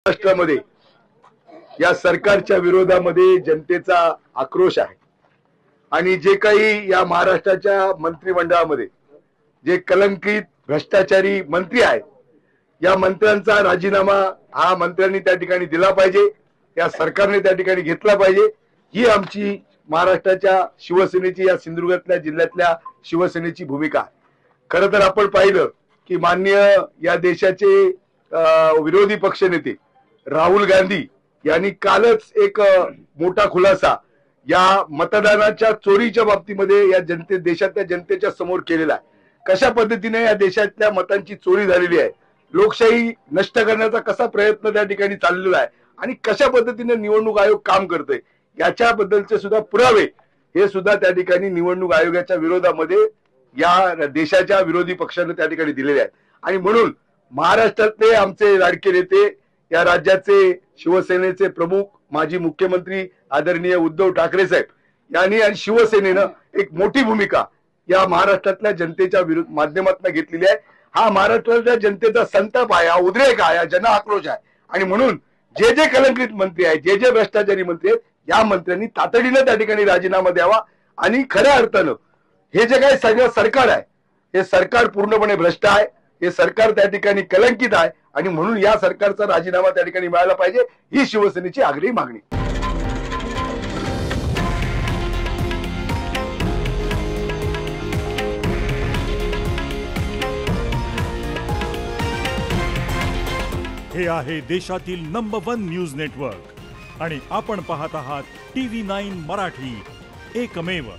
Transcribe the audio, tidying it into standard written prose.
महाराष्ट्रामध्ये या सरकारच्या विरोधामध्ये जनतेचा आक्रोश आहे आणि जे काही या महाराष्ट्राच्या मंत्रिमंडळामध्ये जे कलंकित भ्रष्टाचारी मंत्री आहेत या मंत्र्यांचा राजीनामा हा मंत्र्यांनी त्या ठिकाणी दिला पाहिजे, या सरकारने त्या ठिकाणी घेतला पाहिजे। ही आमची महाराष्ट्राच्या शिवसेनेची या सिंधुदुर्गातल्या जिल्ह्यातल्या शिवसेनेची भूमिका आहे। खरं तर आपण पाहिलं की माननीय या देशाचे विरोधी पक्षनेते राहुल गांधी यांनी कालच एक मोठा खुलासा या मतदानाच्या चोरीच्या बाबतीमध्ये या देशातल्या जनतेच्या समोर केलेला आहे। कशा पद्धतीने या देशातल्या मतांची चोरी झालेली आहे, लोकशाही नष्ट करण्याचा कसा प्रयत्न त्या ठिकाणी चाललेला आहे आणि कशा पद्धतीने निवडणूक आयोग काम करतोय याच्याबद्दलचे सुद्धा पुरावे हे सुद्धा त्या ठिकाणी निवडणूक आयोगाच्या विरोधामध्ये या देशाच्या विरोधी पक्षाने त्या ठिकाणी दिलेले आहेत। आणि म्हणून महाराष्ट्रातले आमचे लाडके नेते, या राज्याचे शिवसेनेचे प्रमुख माजी मुख्यमंत्री आदरणीय उद्धव ठाकरे साहेब यांनी आणि शिवसेनेनं एक मोठी भूमिका या महाराष्ट्रातल्या जनतेच्या माध्यमातून घेतलेली आहे। हा महाराष्ट्रातल्या जनतेचा संताप आहे, हा उद्रेक आहे, हा जन आक्रोश आहे। आणि म्हणून जे जे कलंकित मंत्री आहेत, जे जे भ्रष्टाचारी मंत्री आहेत, या मंत्र्यांनी तातडीने त्या ठिकाणी राजीनामा द्यावा आणि खऱ्या अर्थानं हे जे काही सगळं सरकार आहे हे सरकार पूर्णपणे भ्रष्ट आहे, हे सरकार त्या ठिकाणी कलंकित आहे आणि म्हणून या सरकारचा राजीनामा त्या ठिकाणी मिळाला पाहिजे, ही शिवसेनेची आग्रही मागणी। हे आहे देशातील नंबर 1 न्यूज नेटवर्क आणि आपण पाहत आहात TV9 मराठी, एकमेव।